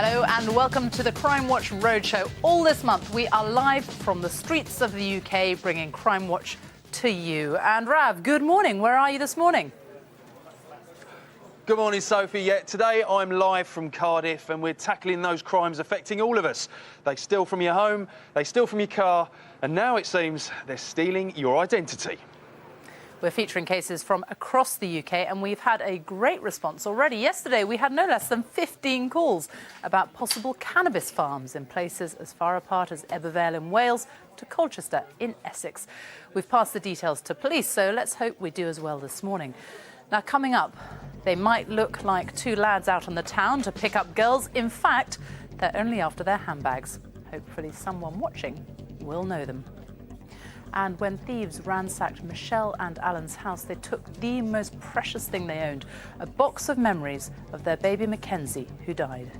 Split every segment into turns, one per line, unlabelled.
Hello and welcome to the Crimewatch Roadshow. All this month we are live from the streets of the UK bringing Crimewatch to you. And Rav, good morning. Where are you this morning?
Good morning, Sophie. Yeah, today I'm live from Cardiff and we're tackling those crimes affecting all of us. They steal from your home, they steal from your car, and now it seems they're stealing your identity.
We're featuring cases from across the UK and we've had a great response already. Yesterday we had no less than 15 calls about possible cannabis farms in places as far apart as Ebervale in Wales to Colchester in Essex. We've passed the details to police, so let's hope we do as well this morning. Now, coming up, they might look like two lads out on the town to pick up girls. In fact, they're only after their handbags. Hopefully someone watching will know them. And when thieves ransacked Michelle and Alan's house, they took the most precious thing they owned, a box of memories of their baby Mackenzie, who died.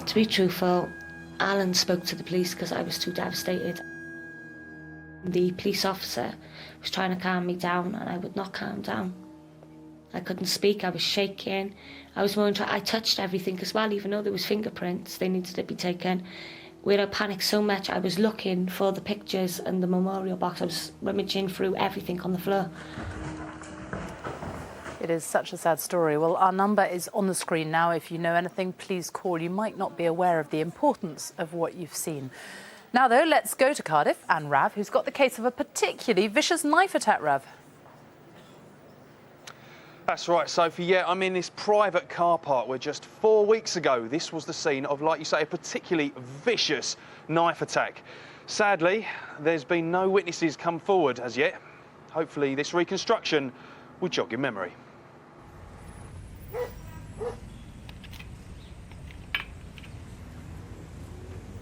To be truthful, Alan spoke to the police because I was too devastated. The police officer was trying to calm me down and I would not calm down. I couldn't speak, I was shaking. I touched everything as well, even though there was fingerprints, they needed to be taken. Where I panicked so much, I was looking for the pictures and the memorial box. I was rummaging through everything on the floor.
It is such a sad story. Well, our number is on the screen now. If you know anything, please call. You might not be aware of the importance of what you've seen. Now, though, let's go to Cardiff and Rav, who's got the case of a particularly vicious knife attack, Rav.
That's right, Sophie. Yeah, I'm in this private car park where just 4 weeks ago this was the scene of, like you say, a particularly vicious knife attack. Sadly, there's been no witnesses come forward as yet. Hopefully this reconstruction will jog your memory.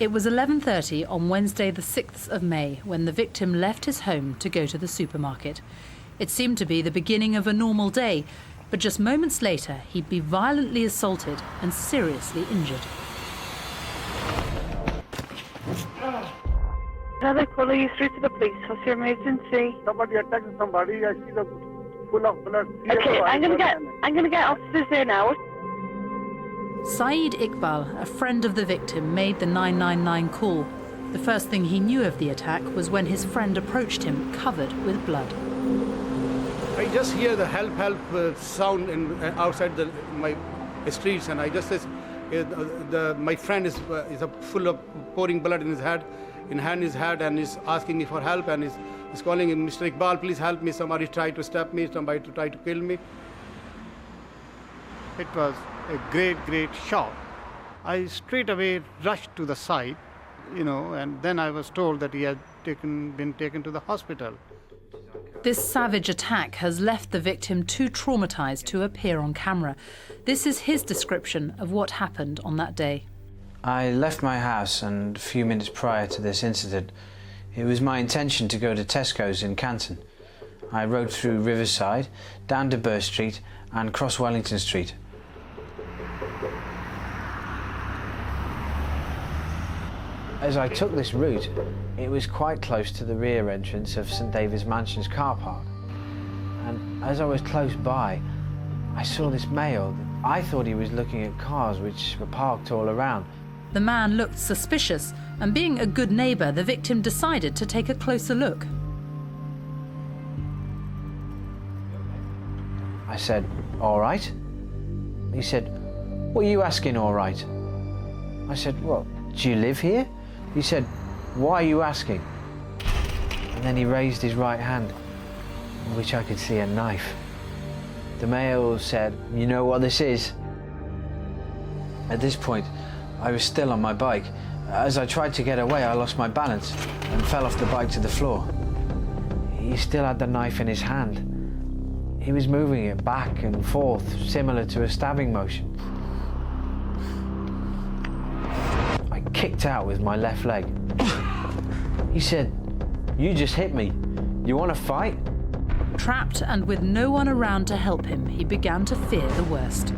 It was 11:30 on Wednesday the 6th of May when the victim left his home to go to the supermarket. It seemed to be the beginning of a normal day, but just moments later he'd be violently assaulted and seriously injured.
They're calling you through to the police. What's your emergency?
Somebody attacked somebody. I see the full of blood.
Okay, I'm gonna get officers there now.
Saeed Iqbal, a friend of the victim, made the 999 call. The first thing he knew of the attack was when his friend approached him, covered with blood.
I just hear the help sound outside my streets, and I just says, my friend is full of pouring blood in his head, and is asking me for help, and is calling him, Mr. Iqbal, please help me. Somebody tried to stab me. Somebody tried to kill me.
It was a great shock. I straight away rushed to the site, and then I was told that he had been taken to the hospital.
This savage attack has left the victim too traumatized to appear on camera. This is his description of what happened on that day.
I left my house, and a few minutes prior to this incident, it was my intention to go to Tesco's in Canton. I rode through Riverside, down to Burr Street and cross Wellington Street. As I took this route, it was quite close to the rear entrance of St David's Mansion's car park. And as I was close by, I saw this male. I thought he was looking at cars which were parked all around.
The man looked suspicious, and being a good neighbour, the victim decided to take a closer look.
I said, "All right?" He said, "What are you asking, all right?" I said, "Well, do you live here?" He said, "Why are you asking?" And then he raised his right hand, in which I could see a knife. The male said, "You know what this is?" At this point, I was still on my bike. As I tried to get away, I lost my balance and fell off the bike to the floor. He still had the knife in his hand. He was moving it back and forth, similar to a stabbing motion. I kicked out with my left leg. He said, "You just hit me. You want to fight?"
Trapped and with no one around to help him, he began to fear the worst.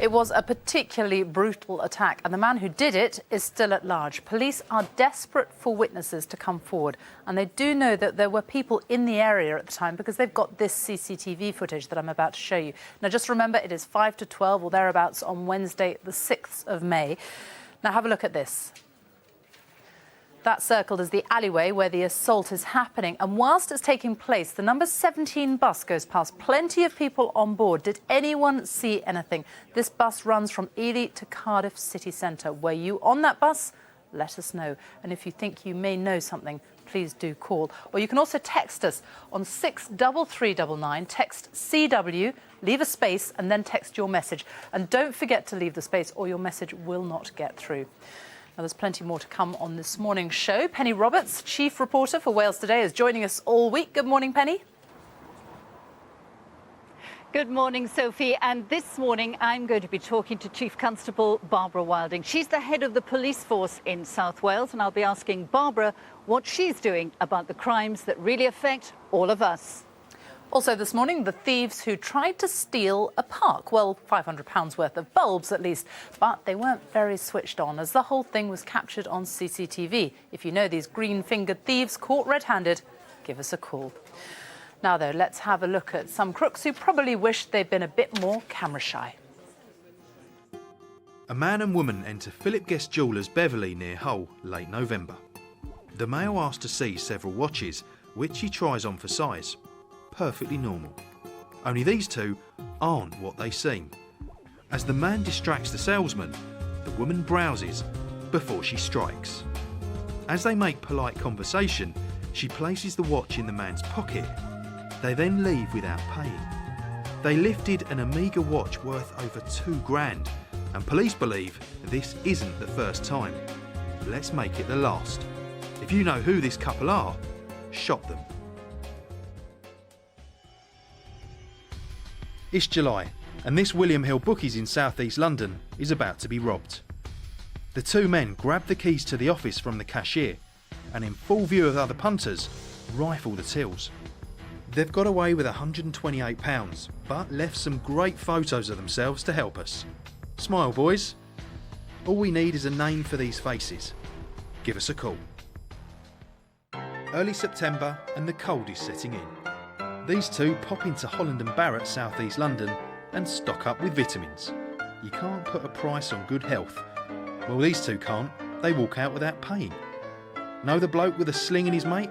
It was a particularly brutal attack, and the man who did it is still at large. Police are desperate for witnesses to come forward, and they do know that there were people in the area at the time because they've got this CCTV footage that I'm about to show you. Now, just remember, it is 5 to 12 or thereabouts on Wednesday, the 6th of May. Now, have a look at this. That circled is the alleyway where the assault is happening. And whilst it's taking place, the number 17 bus goes past. Plenty of people on board. Did anyone see anything? This bus runs from Ely to Cardiff city centre. Were you on that bus? Let us know. And if you think you may know something, please do call. Or you can also text us on 63399. Text CW, leave a space, and then text your message. And don't forget to leave the space or your message will not get through. Now, there's plenty more to come on this morning's show. Penny Roberts, chief reporter for Wales Today, is joining us all week. Good morning, Penny.
Good morning, Sophie. And this morning, I'm going to be talking to Chief Constable Barbara Wilding. She's the head of the police force in South Wales, and I'll be asking Barbara what she's doing about the crimes that really affect all of us.
Also this morning, the thieves who tried to steal a park. Well, £500 worth of bulbs at least. But they weren't very switched on as the whole thing was captured on CCTV. If you know these green-fingered thieves caught red-handed, give us a call. Now, though, let's have a look at some crooks who probably wish they'd been a bit more camera-shy.
A man and woman enter Philip Guest Jewellers Beverley near Hull late November. The male asks to see several watches, which he tries on for size. Perfectly normal. Only these two aren't what they seem. As the man distracts the salesman, the woman browses before she strikes. As they make polite conversation, she places the watch in the man's pocket. They then leave without paying. They lifted an Omega watch worth over £2,000, and police believe this isn't the first time. Let's make it the last. If you know who this couple are, shop them. It's July, and this William Hill Bookies in South East London is about to be robbed. The two men grab the keys to the office from the cashier and, in full view of other punters, rifle the tills. They've got away with £128, but left some great photos of themselves to help us. Smile, boys. All we need is a name for these faces. Give us a call. Early September and the cold is setting in. These two pop into Holland and Barrett, South East London, and stock up with vitamins. You can't put a price on good health. Well, these two can't. They walk out without paying. Know the bloke with a sling in his mate?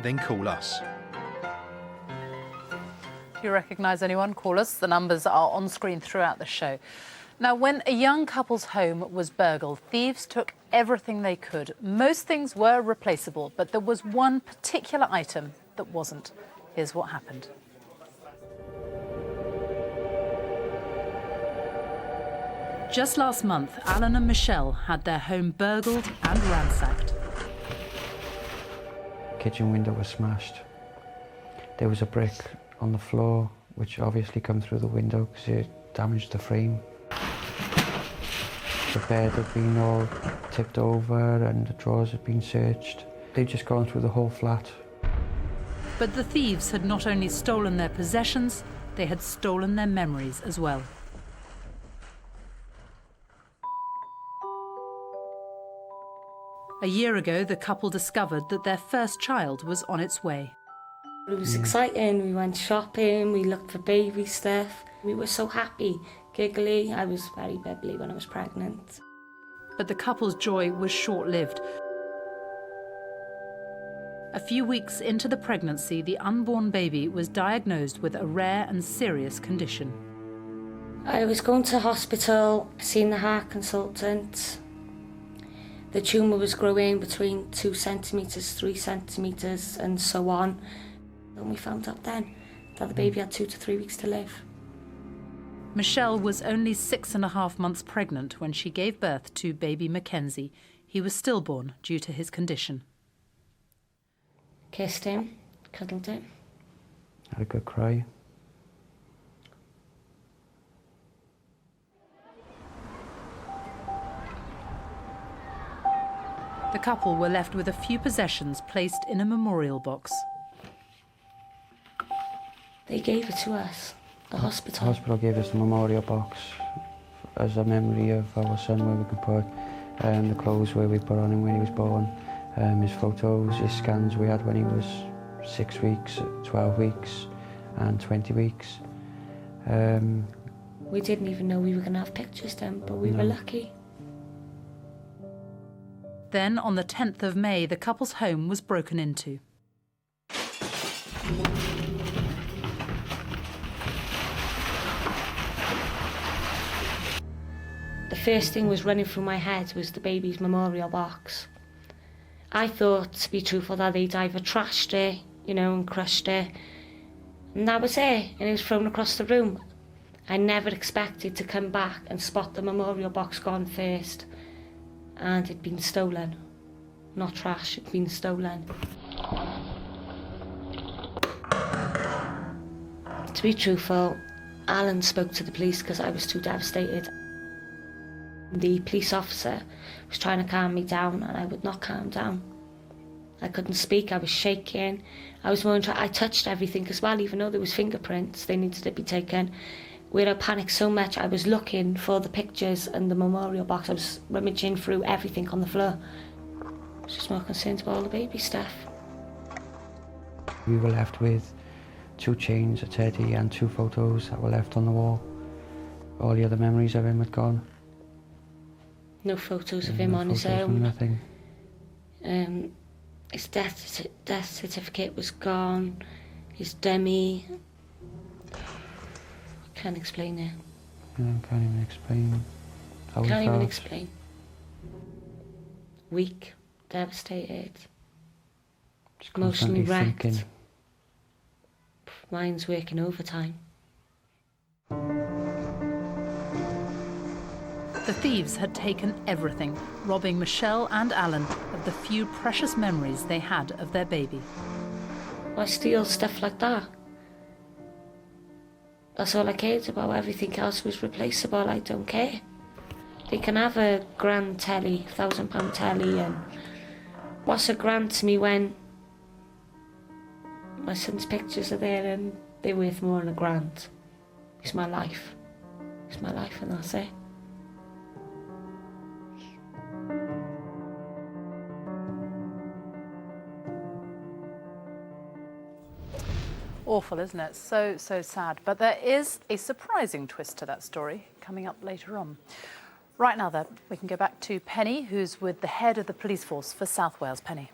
Then call us.
If you recognise anyone, call us. The numbers are on screen throughout the show. Now, when a young couple's home was burgled, thieves took everything they could. Most things were replaceable, but there was one particular item that wasn't. Here's what happened. Just last month, Alan and Michelle had their home burgled and ransacked.
Kitchen window was smashed. There was a brick on the floor, which obviously come through the window because it damaged the frame. The bed had been all tipped over and the drawers had been searched. They'd just gone through the whole flat.
But the thieves had not only stolen their possessions, they had stolen their memories as well. A year ago, the couple discovered that their first child was on its way.
It was exciting. We went shopping, we looked for baby stuff. We were so happy, giggly. I was very bubbly when I was pregnant.
But the couple's joy was short-lived. A few weeks into the pregnancy, the unborn baby was diagnosed with a rare and serious condition.
I was going to hospital, seen the heart consultant. The tumour was growing between 2 centimetres, 3 centimetres and so on. And we found out then that the baby had 2 to 3 weeks to live.
Michelle was only 6.5 months pregnant when she gave birth to baby Mackenzie. He was stillborn due to his condition.
Kissed him, cuddled him.
Had a good cry.
The couple were left with a few possessions placed in a memorial box.
They gave it to us, the hospital.
The hospital gave us the memorial box as a memory of our son, where we could put the clothes where we put on him when he was born, his photos, his scans we had when he was 6 weeks, 12 weeks and 20 weeks.
We didn't even know we were going to have pictures then, but we were lucky.
Then, on the 10th of May, the couple's home was broken into.
The first thing was running through my head was the baby's memorial box. I thought, to be truthful, that they'd either trashed it, you know, and crushed it, and that was it, and it was thrown across the room. I never expected to come back and spot the memorial box gone first, and it'd been stolen. Not trash, it'd been stolen. To be truthful, Alan spoke to the police because I was too devastated. The police officer was trying to calm me down, and I would not calm down. I couldn't speak, I was shaking. I touched everything as well, even though there was fingerprints, they needed to be taken. Where I panicked so much, I was looking for the pictures and the memorial box. I was rummaging through everything on the floor. I was just more concerned about all the baby stuff.
We were left with 2 chains, a teddy and 2 photos that were left on the wall. All the other memories of him had gone.
No photos of him on his own.
Nothing.
His death certificate was gone. His dummy. Can't explain it.
Can't even explain how we felt.
Can't even explain. Weak, devastated, emotionally wrecked.
Thinking.
Mind's working overtime.
The thieves had taken everything, robbing Michelle and Alan of the few precious memories they had of their baby.
Why steal stuff like that? That's all I cared about. Everything else was replaceable. I don't care. They can have a grand telly, £1,000 telly, and what's a grand to me when my son's pictures are there and they're worth more than a grand? It's my life. It's my life, and that's it.
Awful, isn't it? So sad. But there is a surprising twist to that story coming up later on. Right now, though, we can go back to Penny, who's with the head of the police force for South Wales. Penny.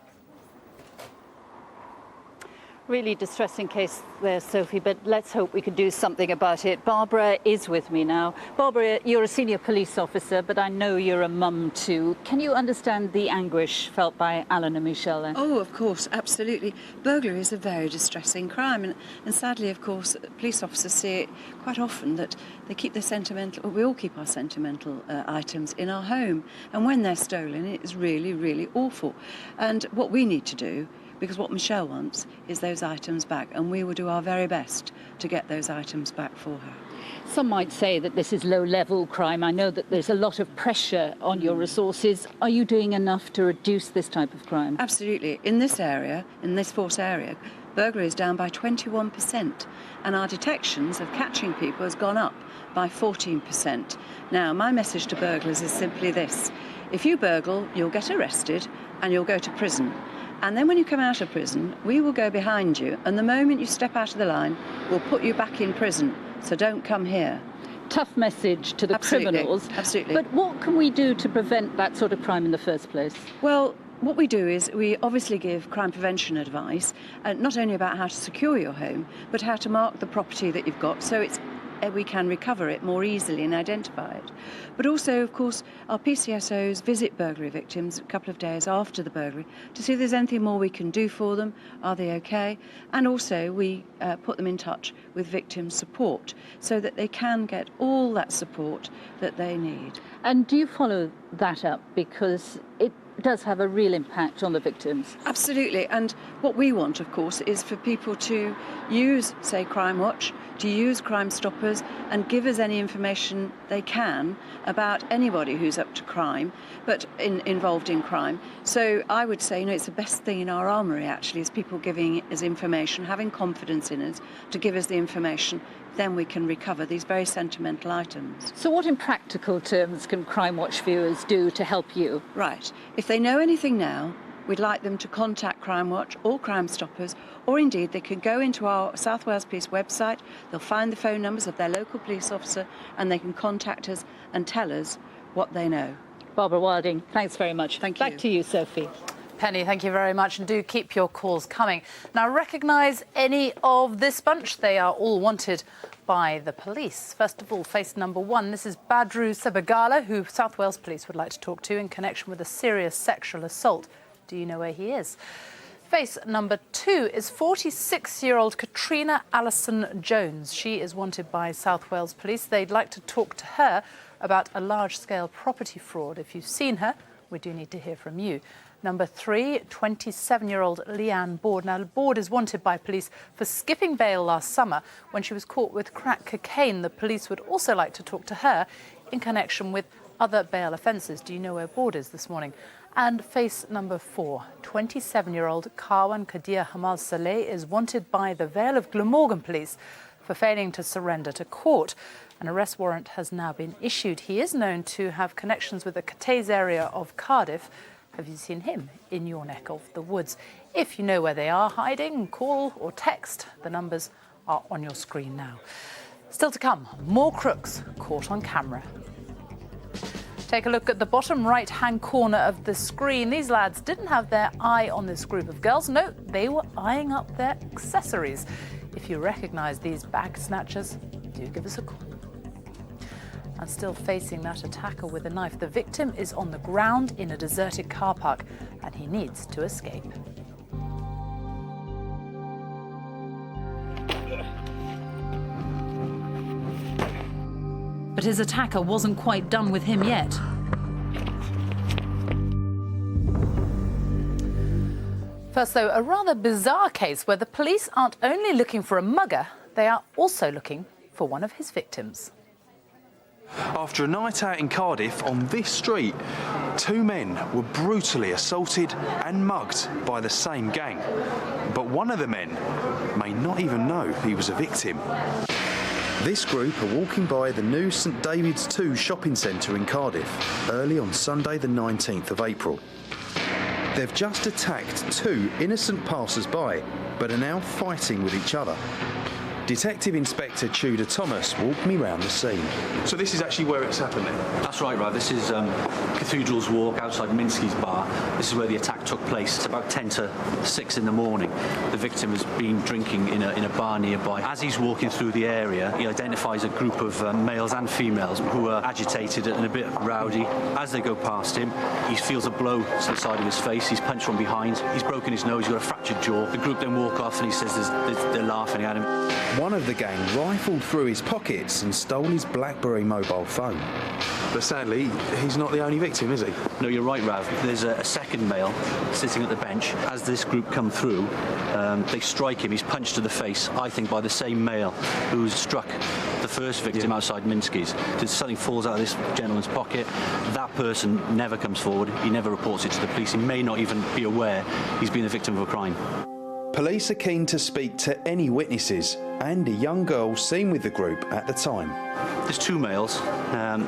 Really distressing case there, Sophie, but let's hope we can do something about it. Barbara is with me now. Barbara, you're a senior police officer, but I know you're a mum too. Can you understand the anguish felt by Alan and Michelle then?
Oh, of course, absolutely. Burglary is a very distressing crime, and sadly, of course, police officers see it quite often that they keep their sentimental, or we all keep our sentimental items in our home, and when they're stolen, it is really, really awful. And what we need to do, because what Michelle wants is those items back, and we will do our very best to get those items back for her.
Some might say that this is low-level crime. I know that there's a lot of pressure on your resources. Are you doing enough to reduce this type of crime?
Absolutely. In this area, in this force area, burglary is down by 21%, and our detections of catching people has gone up by 14%. Now, my message to burglars is simply this. If you burgle, you'll get arrested and you'll go to prison. And then when you come out of prison, we will go behind you, and the moment you step out of the line, we'll put you back in prison. So don't come here.
Tough message to the criminals.
Absolutely.
But what can we do to prevent that sort of crime in the first place?
Well, what we do is we obviously give crime prevention advice, not only about how to secure your home, but how to mark the property that you've got so we can recover it more easily and identify it. But also, of course, our PCSOs visit burglary victims a couple of days after the burglary to see if there's anything more we can do for them. Are they okay? And also, we put them in touch with victim support so that they can get all that support that they need.
And do you follow that up? Because it does have a real impact on the victims.
Absolutely. And what we want, of course, is for people to use, say, Crimewatch, to use Crime Stoppers and give us any information they can about anybody who's up to crime, but involved in crime. So I would say, it's the best thing in our armoury, actually, is people giving us information, having confidence in us to give us the information then we can recover these very sentimental items.
So what in practical terms can Crimewatch viewers do to help you?
Right. If they know anything now, we'd like them to contact Crimewatch or Crime Stoppers, or indeed they can go into our South Wales Police website, they'll find the phone numbers of their local police officer, and they can contact us and tell us what they know.
Barbara Wilding, thanks very much.
Thank you.
Back to you, Sophie.
Penny, thank you very much, and do keep your calls coming. Now, recognise any of this bunch. They are all wanted by the police. First of all, face number one. This is Badru Sebagala, who South Wales Police would like to talk to in connection with a serious sexual assault. Do you know where he is? Face number two is 46-year-old Katrina Allison Jones. She is wanted by South Wales Police. They'd like to talk to her about a large-scale property fraud. If you've seen her, we do need to hear from you. Number three, 27-year-old Leanne Board. Now, Board is wanted by police for skipping bail last summer when she was caught with crack cocaine. The police would also like to talk to her in connection with other bail offences. Do you know where Board is this morning? And face number four, 27-year-old Karwan Kadir Hamal Saleh is wanted by the Vale of Glamorgan police for failing to surrender to court. An arrest warrant has now been issued. He is known to have connections with the Cathays area of Cardiff. Have you seen him in your neck of the woods? If you know where they are hiding, call or text. The numbers are on your screen now. Still to come, more crooks caught on camera. Take a look at the bottom right-hand corner of the screen. These lads didn't have their eye on this group of girls. No, they were eyeing up their accessories. If you recognise these bag snatchers, do give us a call. And still facing that attacker with a knife, the victim is on the ground in a deserted car park and he needs to escape. But his attacker wasn't quite done with him yet. First, though, a rather bizarre case where the police aren't only looking for a mugger, they are also looking for one of his victims.
After a night out in Cardiff on this street, two men were brutally assaulted and mugged by the same gang. But one of the men may not even know he was a victim.
This group are walking by the new St David's 2 shopping centre in Cardiff early on Sunday the 19th of April. They've just attacked two innocent passers-by, but are now fighting with each other. Detective Inspector Tudor Thomas walked me round the scene.
So this is actually where it's happened then?
That's right, Rav. This is Cathedral's Walk outside Minsky's bar. This is where the attack took place. It's about 10 to 6 in the morning. The victim has been drinking in a bar nearby. As he's walking through the area, he identifies a group of males and females who are agitated and a bit rowdy. As they go past him, he feels a blow to the side of his face. He's punched from behind. He's broken his nose. He's got a fractured jaw. The group then walk off and he says they're laughing at him.
One of the gang rifled through his pockets and stole his BlackBerry mobile phone.
But sadly, he's not the only victim, is he?
No, you're right, Rav. There's a second male sitting at the bench. As this group come through, they strike him. He's punched to the face, I think, by the same male who struck the first victim outside Minsky's. Something falls out of this gentleman's pocket. That person never comes forward. He never reports it to the police. He may not even be aware he's been the victim of a crime.
Police are keen to speak to any witnesses and a young girl seen with the group at the time.
There's two males.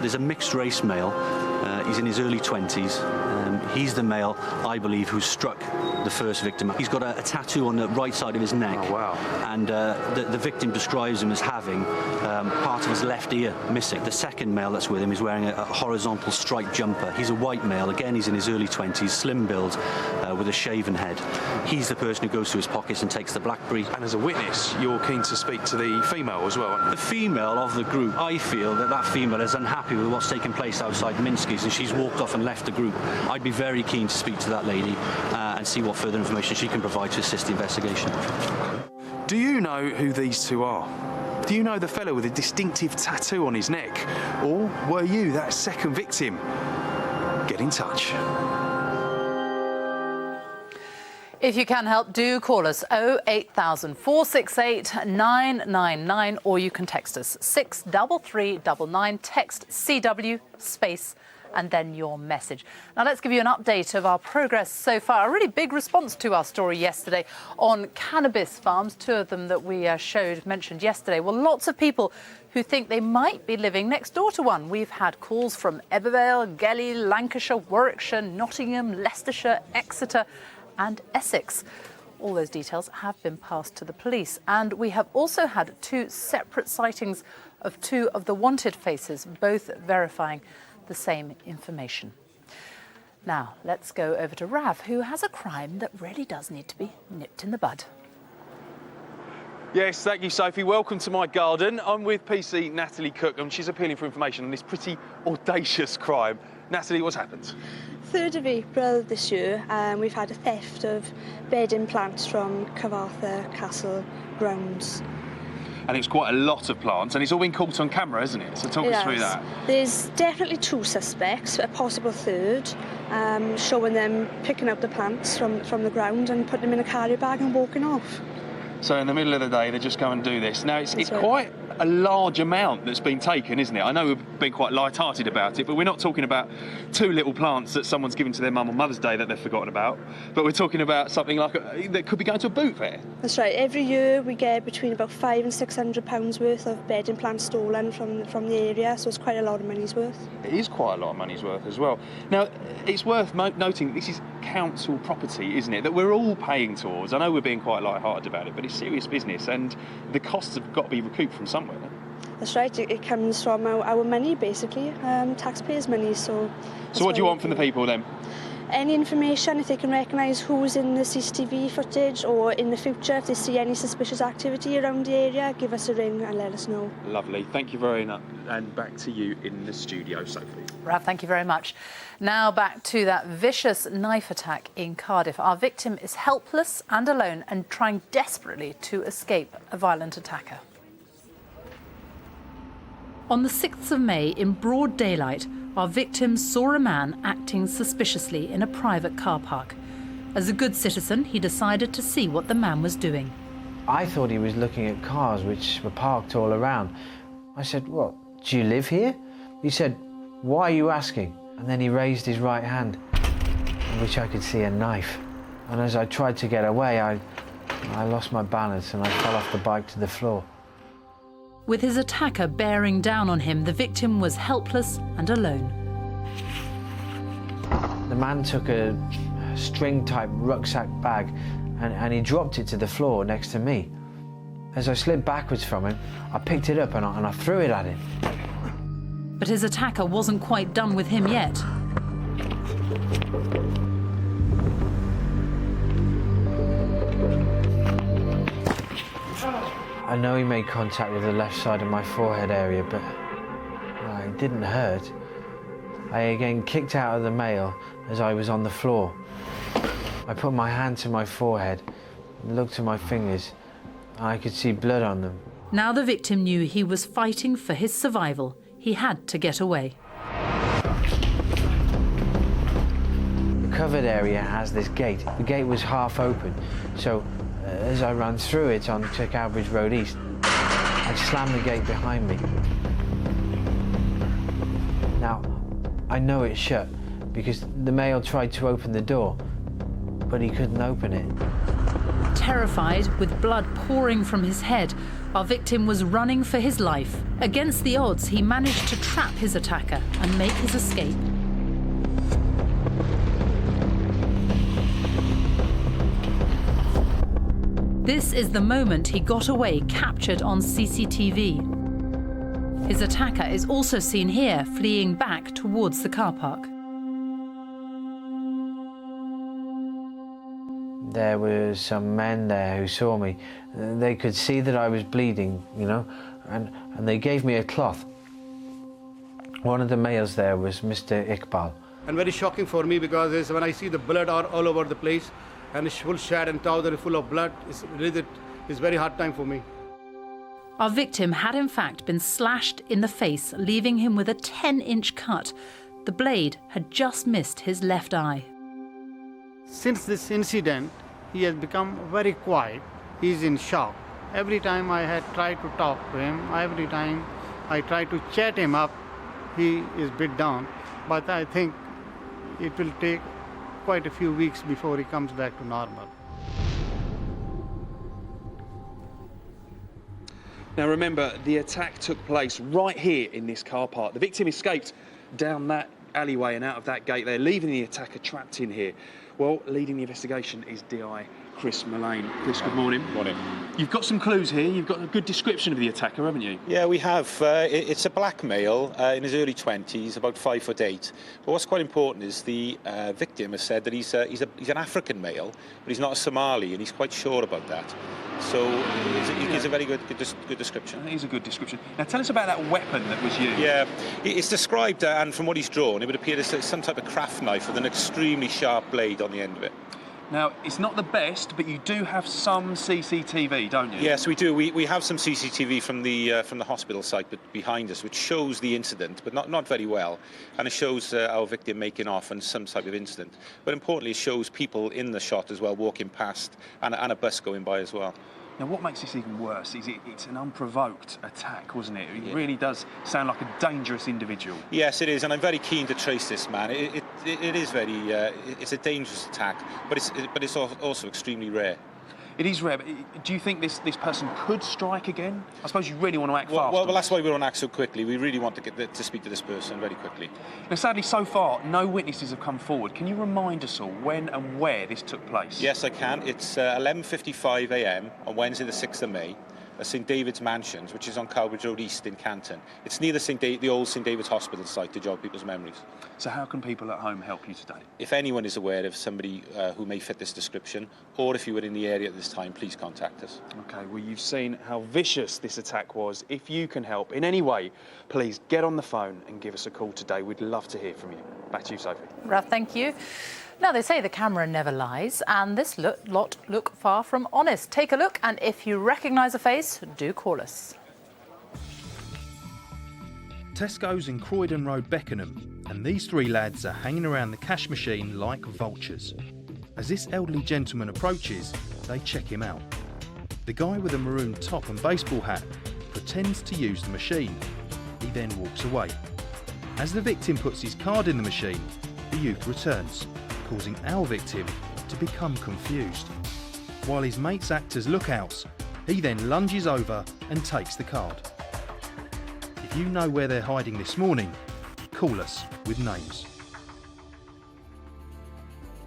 There's a mixed race male. He's in his early 20s. He's the male, I believe, who struck the first victim. He's got a tattoo on the right side of his neck.
Oh, wow.
And the victim describes him as having part of his left ear missing. The second male that's with him is wearing a horizontal striped jumper. He's a white male. Again, he's in his early 20s, slim build, with a shaven head. He's the person who goes through his pockets and takes the BlackBerry.
And as a witness, you're keen to speak to the female as well, aren't you?
The female of the group, I feel that female is unhappy with what's taken place outside Minsky's and she's walked off and left the group. I'd be very keen to speak to that lady and see what further information she can provide to assist the investigation.
Do you know who these two are? Do you know the fellow with a distinctive tattoo on his neck? Or were you that second victim? Get in touch.
If you can help, do call us 08000 468 999 or you can text us 63399, text CW space and then your message. Now let's give you an update of our progress so far. A really big response to our story yesterday on cannabis farms, 2 of them that we mentioned yesterday. Well, lots of people who think they might be living next door to one. We've had calls from Ebervale, Gelly, Lancashire, Warwickshire, Nottingham, Leicestershire, Exeter and Essex. All those details have been passed to the police. And we have also had 2 separate sightings of 2 of the wanted faces, both verifying the same information. Now, let's go over to Rav, who has a crime that really does need to be nipped in the bud.
Yes, thank you, Sophie. Welcome to my garden. I'm with PC Natalie Cook, and she's appealing for information on this pretty audacious crime. Natalie, what's happened?
3rd of April this year, we've had a theft of bed implants from Cyfarthfa Castle grounds.
And it's quite a lot of plants, and it's all been caught on camera, isn't it? So talk us through that.
There's definitely 2 suspects, a possible 3rd, showing them picking up the plants from the ground and putting them in a carrier bag and walking off.
So in the middle of the day, they just go and do this. Now, it's
right.
quite a large amount that's been taken, isn't it? I know we've been quite light-hearted about it, but we're not talking about 2 little plants that someone's given to their mum on Mother's Day that they've forgotten about, but we're talking about something like that could be going to a boot fair.
That's right. Every year we get between about £500 and £600 worth of bed implants stolen from the area, so it's quite a lot of money's worth.
It is quite a lot of money's worth as well. Now, it's worth noting this is council property, isn't it, that we're all paying towards. I know we're being quite light-hearted about it, but it's serious business, and the costs have got to be recouped from somewhere.
That's right, it comes from our money, basically, taxpayers' money. So
what do you want from the people then?
Any information, if they can recognise who's in the CCTV footage, or in the future, if they see any suspicious activity around the area, give us a ring and let us know.
Lovely, thank you very much. And back to you in the studio, Sophie.
Rav, thank you very much. Now back to that vicious knife attack in Cardiff. Our victim is helpless and alone and trying desperately to escape a violent attacker. On the 6th of May, in broad daylight, our victim saw a man acting suspiciously in a private car park. As a good citizen, he decided to see what the man was doing.
I thought he was looking at cars which were parked all around. I said, "What, do you live here?" He said, "Why are you asking?" And then he raised his right hand, in which I could see a knife. And as I tried to get away, I lost my balance and I fell off the bike to the floor.
With his attacker bearing down on him, the victim was helpless and alone.
The man took a string-type rucksack bag and he dropped it to the floor next to me. As I slid backwards from him, I picked it up and I threw it at him.
But his attacker wasn't quite done with him yet.
I know he made contact with the left side of my forehead area, but it didn't hurt. I again kicked out of the male as I was on the floor. I put my hand to my forehead and looked at my fingers, and I could see blood on them.
Now the victim knew he was fighting for his survival. He had to get away.
The covered area has this gate. The gate was half open, so as I ran through it onto Cowbridge Road East, I slammed the gate behind me. Now, I know it's shut because the male tried to open the door, but he couldn't open it.
Terrified, with blood pouring from his head, our victim was running for his life. Against the odds, he managed to trap his attacker and make his escape. This is the moment he got away, captured on CCTV. His attacker is also seen here, fleeing back towards the car park.
There were some men there who saw me. They could see that I was bleeding, you know, and they gave me a cloth. One of the males there was Mr. Iqbal.
And very shocking for me because when I see the blood all over the place, and it's full shed and trouser full of blood, it's very hard time for me.
Our victim had in fact been slashed in the face, leaving him with a 10-inch cut. The blade had just missed his left eye.
Since this incident, he has become very quiet. He's in shock. Every time I had tried to talk to him, every time I tried to chat him up, he is bit down. but I think it will take quite a few weeks before he comes back to normal.
Now remember, the attack took place right here in this car park. The victim escaped down that alleyway and out of that gate there, leaving the attacker trapped in here. Well, leading the investigation is DI Chris Mullane. Chris, good morning.
Morning.
You've got some clues here. You've got a good description of the attacker, haven't you?
Yeah, we have. It's a black male in his early 20s, about 5'8". But what's quite important is the victim has said that he's an African male, but he's not a Somali, and he's quite sure about that. So it's a very good description.
It is a good description. Now tell us about that weapon that was used.
Yeah, it's described, and from what he's drawn, it would appear as some type of craft knife with an extremely sharp blade on the end of it.
Now, it's not the best, but you do have some CCTV, don't you?
Yes, we do. We have some CCTV from the hospital site behind us, which shows the incident, but not very well. And it shows our victim making off and some type of incident. But importantly, it shows people in the shot as well, walking past, and a bus going by as well.
Now, what makes this even worse is it's an unprovoked attack, wasn't it? It really does sound like a dangerous individual.
Yes, it is, and I'm very keen to trace this man. It is very, it's a dangerous attack, but it's also extremely rare.
It is rare, but do you think this person could strike again? I suppose you really want to act fast.
Well, that's why we don't act so quickly. We really want to speak to this person very quickly.
Now, sadly, so far, no witnesses have come forward. Can you remind us all when and where this took place?
Yes, I can. It's 11:55 a.m. on Wednesday, the 6th of May. At St David's Mansions, which is on Cowbridge Road East in Canton. It's near the old St David's Hospital site to jog people's memories.
So how can people at home help you today?
If anyone is aware of somebody who may fit this description, or if you were in the area at this time, please contact us.
OK, well, you've seen how vicious this attack was. If you can help in any way, please get on the phone and give us a call today. We'd love to hear from you. Back to you, Sophie.
Ralph, thank you. Now, they say the camera never lies, and this lot look far from honest. Take a look, and if you recognise a face, do call us.
Tesco's in Croydon Road, Beckenham, and these three lads are hanging around the cash machine like vultures. As this elderly gentleman approaches, they check him out. The guy with a maroon top and baseball hat pretends to use the machine. He then walks away. As the victim puts his card in the machine, the youth returns, causing our victim to become confused. While his mates act as lookouts, he then lunges over and takes the card. If you know where they're hiding this morning, call us with names.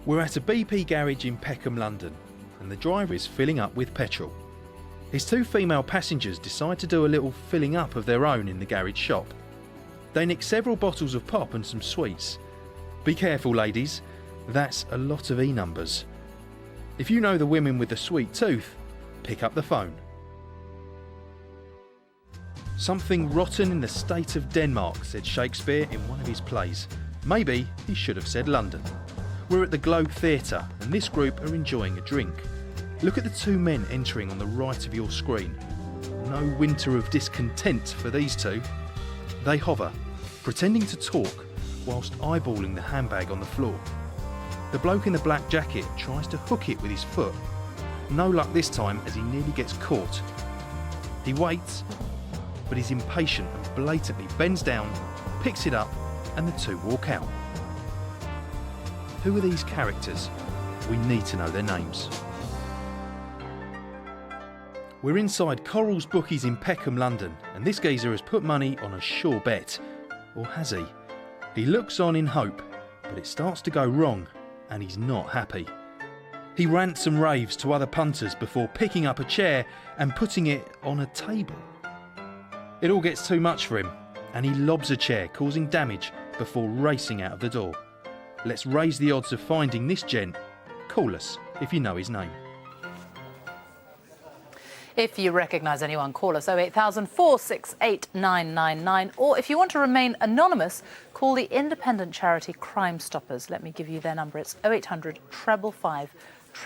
We're at a BP garage in Peckham, London, and the driver is filling up with petrol. His two female passengers decide to do a little filling up of their own in the garage shop. They nick several bottles of pop and some sweets. Be careful, ladies. That's a lot of E-numbers. If you know the women with the sweet tooth, pick up the phone. Something rotten in the state of Denmark, said Shakespeare in one of his plays. Maybe he should have said London. We're at the Globe Theatre, and this group are enjoying a drink. Look at the two men entering on the right of your screen. No winter of discontent for these two. They hover, pretending to talk, whilst eyeballing the handbag on the floor. The bloke in the black jacket tries to hook it with his foot. No luck this time as he nearly gets caught. He waits, but he's impatient and blatantly bends down, picks it up, and the two walk out. Who are these characters? We need to know their names. We're inside Coral's Bookies in Peckham, London, and this geezer has put money on a sure bet. Or has he? He looks on in hope, but it starts to go wrong, and he's not happy. He rants and raves to other punters before picking up a chair and putting it on a table. It all gets too much for him, and he lobs a chair, causing damage before racing out of the door. Let's raise the odds of finding this gent. Call us if you know his name.
If you recognise anyone, call us 08000 468 999, or if you want to remain anonymous, call the independent charity Crime Stoppers. Let me give you their number. It's 0800 555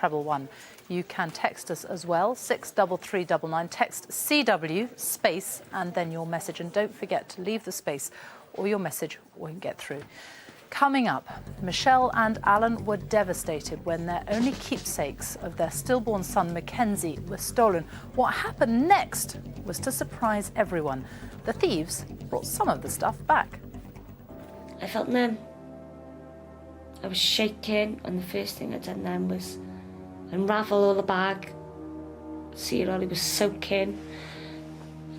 111. You can text us as well, 63399. Text CW space and then your message, and don't forget to leave the space or your message won't get through. Coming up, Michelle and Alan were devastated when their only keepsakes of their stillborn son Mackenzie were stolen. What happened next was to surprise everyone. The thieves brought some of the stuff back.
I felt numb. I was shaking, and the first thing I done then was unravel all the bag, see it all, it was soaking.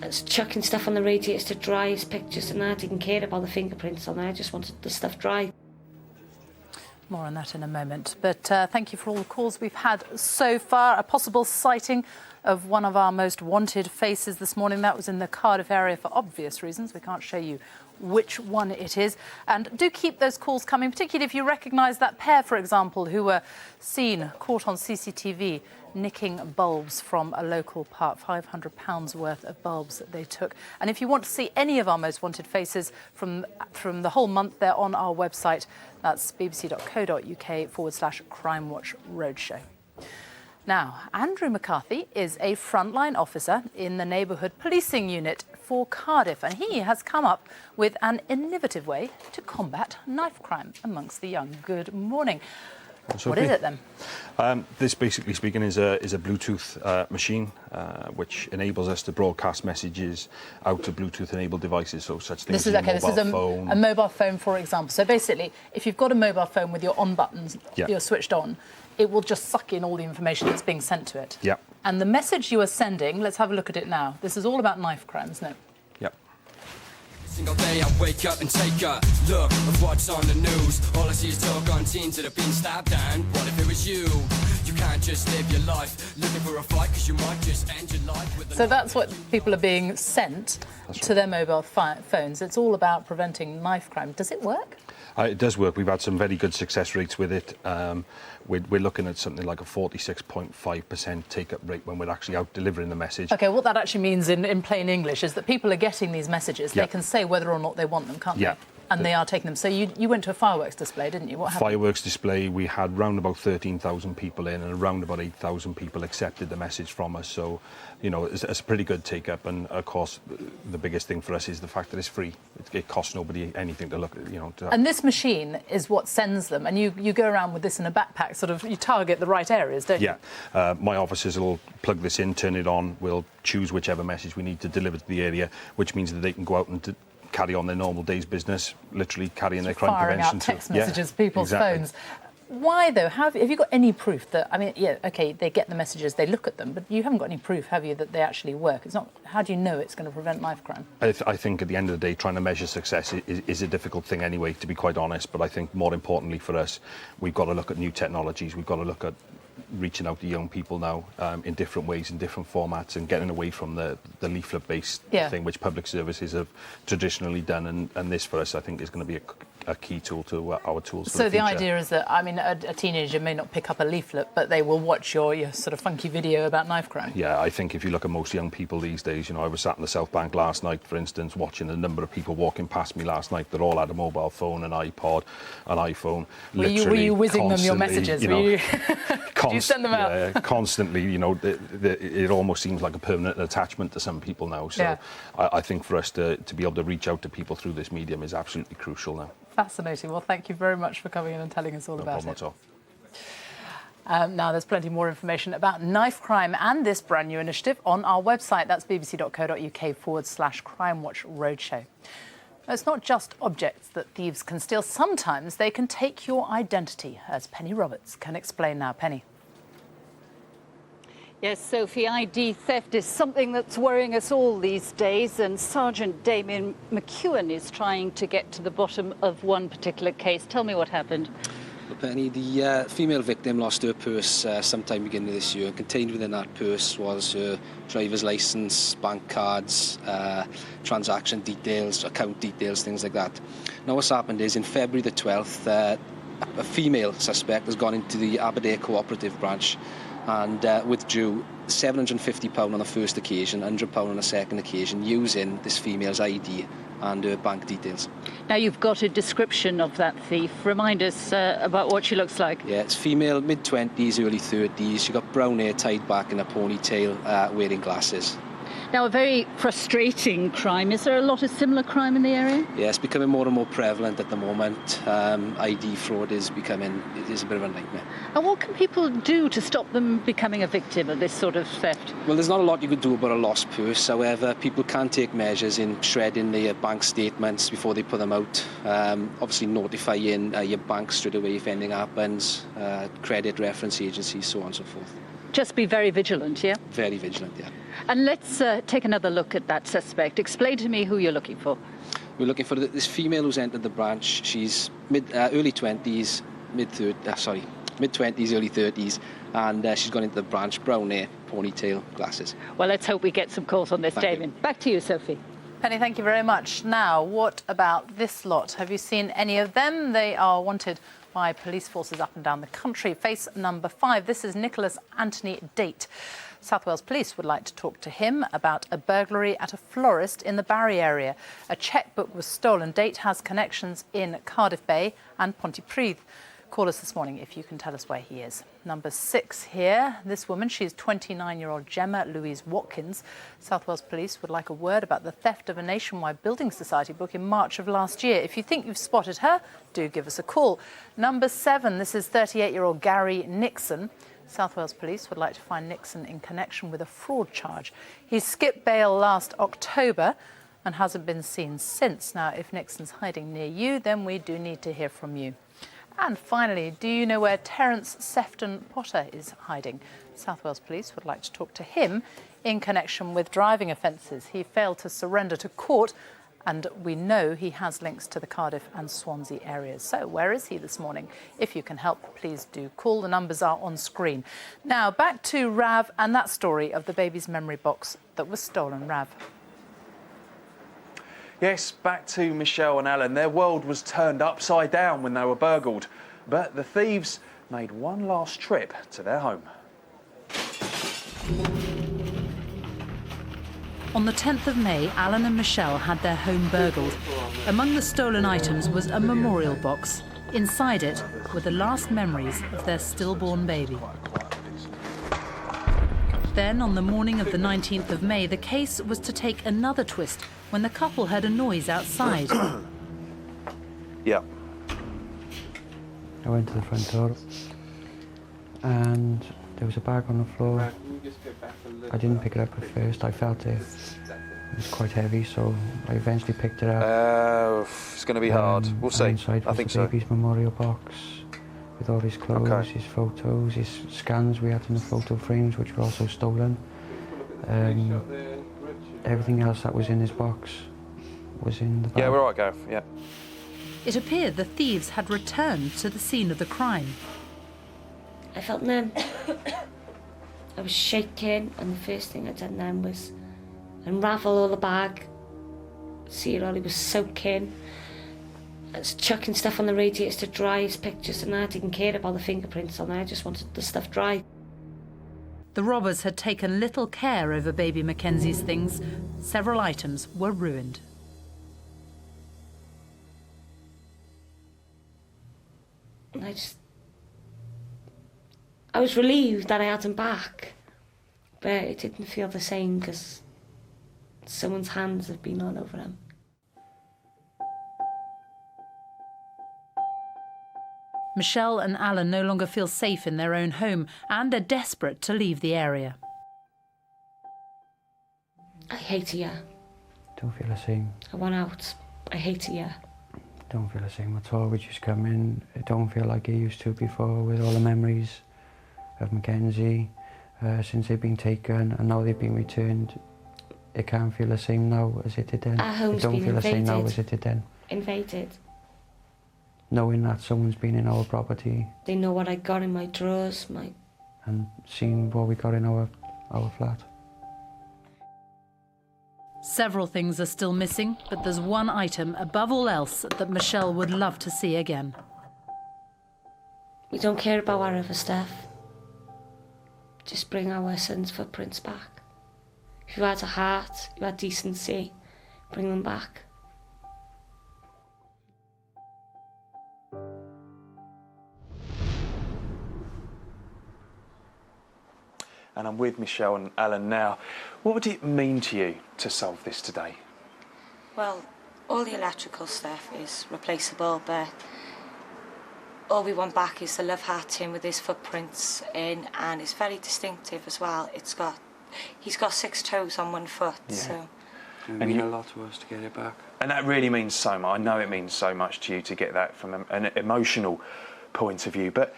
I was chucking stuff on the radiators to dry, his pictures, and I didn't care about the fingerprints on there, I just wanted the stuff dry.
More on that in a moment. But thank you for all the calls we've had so far. A possible sighting of one of our most wanted faces this morning. That was in the Cardiff area for obvious reasons. We can't show you which one it is. And do keep those calls coming, particularly if you recognise that pair, for example, who were seen, caught on CCTV, nicking bulbs from a local park, £500 worth of bulbs that they took. And if you want to see any of our most wanted faces from the whole month, they're on our website. That's bbc.co.uk/Crimewatch Roadshow. Now, Andrew McCarthy is a frontline officer in the neighbourhood policing unit for Cardiff, and he has come up with an innovative way to combat knife crime amongst the young. Good morning. What is it then?
This, basically speaking, is a Bluetooth machine which enables us to broadcast messages out to Bluetooth-enabled devices, so such things as a mobile phone.
A mobile phone, for example. So basically, if you've got a mobile phone with your on buttons,
Yeah.
you're switched on, it will just suck in all the information that's being sent to it.
Yeah.
And the message you are sending, let's have a look at it now. This is all about knife crime, isn't it?
Yep.
Single day I wake up and take a look of what's on the news. All I see is talk on teens that have been stabbed, and what if it was you? You can't just live your life looking for a fight, because you might just end your life with a...
So that's what people are being sent to their mobile phones. It's all about preventing knife crime. Does it work?
It does work. We've had some very good success rates with it. We're looking at something like a 46.5% take-up rate when we're actually out delivering the message.
OK, what that actually means in plain English is that people are getting these messages.
Yeah.
They can say whether or not they want them, can't
Yeah.
they? And they are taking them. So you went to a fireworks display, didn't you? What happened?
Fireworks display, we had round about 13,000 people in, and around about 8,000 people accepted the message from us. So, you know, it's a pretty good take-up. And, of course, the biggest thing for us is the fact that it's free. It costs nobody anything to look at, you know.
And this machine is what sends them. And you go around with this in a backpack, sort of, you target the right areas, don't you?
Yeah. My officers will plug this in, turn it on. We'll choose whichever message we need to deliver to the area, which means that they can go out and carry on their normal day's business, literally carrying their crime prevention.
Firing out text messages to people's phones. Why, though? Have you got any proof that, I mean, yeah, OK, they get the messages, they look at them, but you haven't got any proof, have you, that they actually work? It's not. How do you know it's going to prevent knife crime?
I think at the end of the day, trying to measure success is a difficult thing anyway, to be quite honest. But I think more importantly for us, we've got to look at new technologies. We've got to look at reaching out to young people now in different ways, in different formats, and getting away from the leaflet-based thing which public services have traditionally done. And this, for us, I think, is going to be a key tool to our tools for the future.
So the idea is that, I mean, a teenager may not pick up a leaflet, but they will watch your sort of funky video about knife crime.
Yeah, I think if you look at most young people these days, you know, I was sat in the South Bank last night, for instance, watching a number of people walking past me last night that all had a mobile phone, an iPod, an iPhone.
Were you whizzing them your messages?
You know,
Did you send them out?
Yeah, constantly, you know, it almost seems like a permanent attachment to some people now. So I think for us to be able to reach out to people through this medium is absolutely crucial now.
Fascinating. Well, thank you very much for coming in and telling us all about it.
No problem at all.
Now, there's plenty more information about knife crime and this brand new initiative on our website. That's bbc.co.uk/Crimewatch Roadshow. It's not just objects that thieves can steal. Sometimes they can take your identity, as Penny Roberts can explain now. Penny.
Yes, Sophie, ID theft is something that's worrying us all these days, and Sergeant Damien McEwen is trying to get to the bottom of one particular case. Tell me what happened.
Well, Penny, the female victim lost her purse sometime beginning of this year, and contained within that purse was her driver's licence, bank cards, transaction details, account details, things like that. Now what's happened is, in February the 12th, a female suspect has gone into the Aberdare Cooperative branch and withdrew £750 on the first occasion, £100 on the second occasion, using this female's ID and her bank details.
Now, you've got a description of that thief. Remind us about what she looks like.
Yeah, it's female, mid-20s, early 30s. She got brown hair tied back in a ponytail, wearing glasses.
Now, a very frustrating crime. Is there a lot of similar crime in the area?
Yeah, it's becoming more and more prevalent at the moment. ID fraud is a bit of a nightmare.
And what can people do to stop them becoming a victim of this sort of theft?
Well, there's not a lot you can do about a lost purse. However, people can take measures in shredding their bank statements before they put them out. Obviously notifying your bank straight away if anything happens, credit reference agencies, so on and so forth.
Just be very vigilant, yeah?
Very vigilant, yeah.
And let's take another look at that suspect. Explain to me who you're looking for.
We're looking for this female who's entered the branch. She's early 20s, mid-20s, early 30s, and she's gone into the branch, brown hair, ponytail, glasses.
Well, let's hope we get some calls on this, Damien. Back to you, Sophie.
Penny, thank you very much. Now, what about this lot? Have you seen any of them? They are wanted by police forces up and down the country. Face number 5. This is Nicholas Anthony Date. South Wales Police would like to talk to him about a burglary at a florist in the Barry area. A chequebook was stolen. Date has connections in Cardiff Bay and Pontypridd. Call us this morning if you can tell us where he is. Number 6 here. This woman, she's 29-year-old Gemma Louise Watkins. South Wales Police would like a word about the theft of a nationwide building society book in March of last year. If you think you've spotted her, do give us a call. Number 7, this is 38-year-old Gary Nixon. South Wales Police would like to find Nixon in connection with a fraud charge. He skipped bail last October and hasn't been seen since. Now, if Nixon's hiding near you, then we do need to hear from you. And finally, do you know where Terence Sefton Potter is hiding? South Wales Police would like to talk to him in connection with driving offences. He failed to surrender to court, and we know he has links to the Cardiff and Swansea areas. So where is he this morning? If you can help, please do call. The numbers are on screen. Now, back to Rav and that story of the baby's memory box that was stolen. Rav.
Yes, back to Michelle and Alan. Their world was turned upside down when they were burgled, but the thieves made one last trip to their home.
On the 10th of May, Alan and Michelle had their home burgled. Among the stolen items was a memorial box. Inside it were the last memories of their stillborn baby. Then, on the morning of the 19th of May, the case was to take another twist when the couple heard a noise outside.
Yeah.
I went to the front door and there was a bag on the floor. I didn't pick it up at first. I felt it. It was quite heavy, so I eventually picked it up.
It's going to be hard. We'll see.
Inside was
I think
the
so.
baby's memorial box with all his clothes, his photos, his scans we had in the photo frames, which were also stolen. Everything else that was in his box was in the bag.
Yeah, we're all right, Gareth. Yeah.
It appeared the thieves had returned to the scene of the crime.
I felt numb. I was shaking, and the first thing I done then was unravel all the bag, see it all, it was soaking. I was chucking stuff on the radiators to dry, his pictures and that. I didn't care about the fingerprints on there, I just wanted the stuff dry.
The robbers had taken little care over baby Mackenzie's things. Several items were ruined.
And I was relieved that I had him back, but it didn't feel the same because someone's hands have been all over him.
Michelle and Alan no longer feel safe in their own home and are desperate to leave the area.
I hate here.
Don't feel the same.
I want out. I hate here.
Don't feel the same at all. We just come in. I don't feel like I used to before with all the memories of Mackenzie since they've been taken and now they've been returned. It can't feel the same now as it did then.
Our home's
it don't
been
feel
invaded.
the same now as it did then.
Invaded.
Knowing that someone's been in our property
They know what I got in my drawers,
and seeing what we got in our flat.
Several things are still missing, but there's one item above all else that Michelle would love to see again.
We don't care about our other stuff. Just bring our son's footprints back. If you had a heart, you had decency, bring them back.
and I'm with Michelle and Alan now. What would it mean to you to solve this today?
Well, all the electrical stuff is replaceable, but all we want back is the love heart tin with his footprints in, and it's very distinctive as well. He's got 6 toes on 1 foot, so.
It means a lot to us to get it back.
And that really means so much. I know it means so much to you to get that from an emotional point of view, but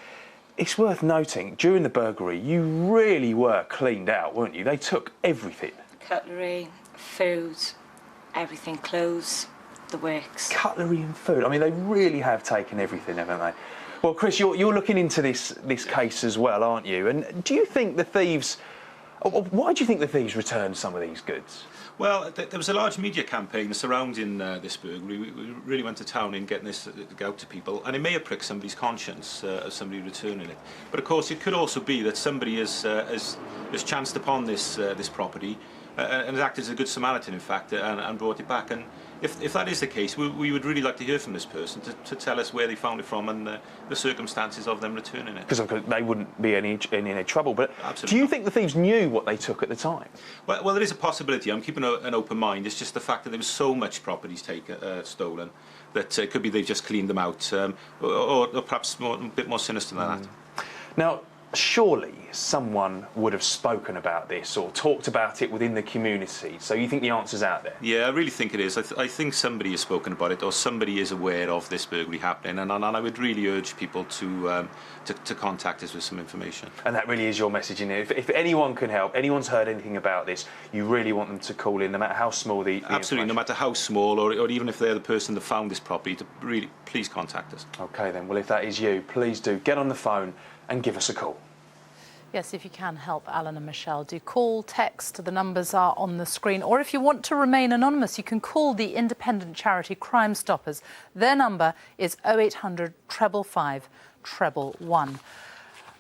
it's worth noting, during the burglary, you really were cleaned out, weren't you? They took everything.
Cutlery, food, everything, clothes, the works.
Cutlery and food. I mean, they really have taken everything, haven't they? Well, Chris, you're looking into this case as well, aren't you? And do you think the thieves... Why do you think the thieves returned some of these goods?
Well, there was a large media campaign surrounding this burglary. We really went to town in getting this out to people, and it may have pricked somebody's conscience of somebody returning it. But of course, it could also be that somebody has chanced upon this property and has acted as a good Samaritan, in fact, and brought it back. And if that is the case, we would really like to hear from this person to tell us where they found it from and the circumstances of them returning it. Because
they wouldn't be in any trouble. But
absolutely.
Do you think the thieves knew what they took at the time?
Well, there is a possibility. I'm keeping an open mind. It's just the fact that there was so much properties stolen that it could be they've just cleaned them out, or perhaps a bit more sinister than that.
Now, surely someone would have spoken about this or talked about it within the community, so you think the answer's out there?
Yeah, I really think it is. I think somebody has spoken about it, or somebody is aware of this burglary happening, and I would really urge people to contact us with some information.
And that really is your message in here. If anyone can help, anyone's heard anything about this, you really want them to call in, no matter how small the
Absolutely, no matter how small, or even if they're the person that found this property, to really, please contact us.
OK then, well if that is you, please do get on the phone and give us a call.
Yes, if you can help Alan and Michelle, do call, text, the numbers are on the screen. Or if you want to remain anonymous, you can call the independent charity Crime Stoppers. Their number is 0800 555 111.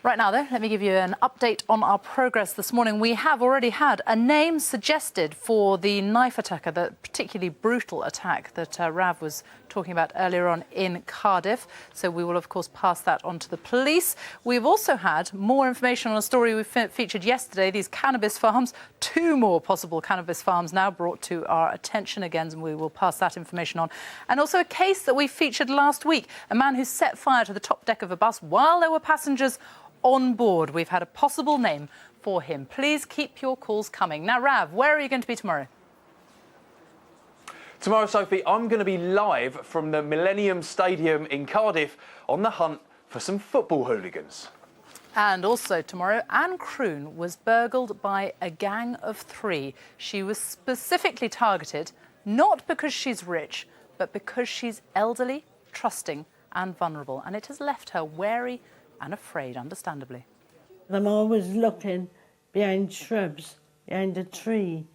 Right now, though, let me give you an update on our progress this morning. We have already had a name suggested for the knife attacker, the particularly brutal attack that Rav was talking about earlier on in Cardiff. So we will, of course, pass that on to the police. We've also had more information on a story we featured yesterday, these cannabis farms. 2 more possible cannabis farms now brought to our attention again, and we will pass that information on. And also a case that we featured last week, a man who set fire to the top deck of a bus while there were passengers on board. We've had a possible name for him. Please keep your calls coming. Now, Rav, where are you going to be tomorrow?
Tomorrow, Sophie, I'm going to be live from the Millennium Stadium in Cardiff on the hunt for some football hooligans.
And also tomorrow, Anne Croon was burgled by a gang of 3. She was specifically targeted, not because she's rich, but because she's elderly, trusting and vulnerable. And it has left her wary and afraid, understandably.
I'm always looking behind shrubs, behind a tree,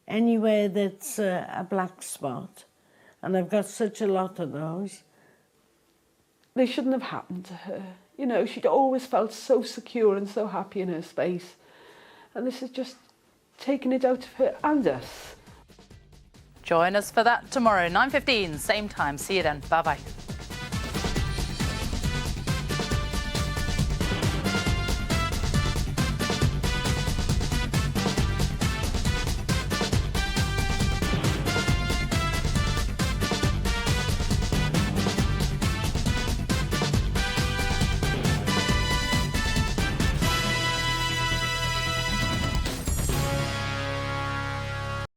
anywhere that's a black spot. And I've got such a lot of those.
They shouldn't have happened to her. You know, she'd always felt so secure and so happy in her space. And this is just taking it out of her and us.
Join us for that tomorrow, 9:15, same time. See you then. Bye-bye.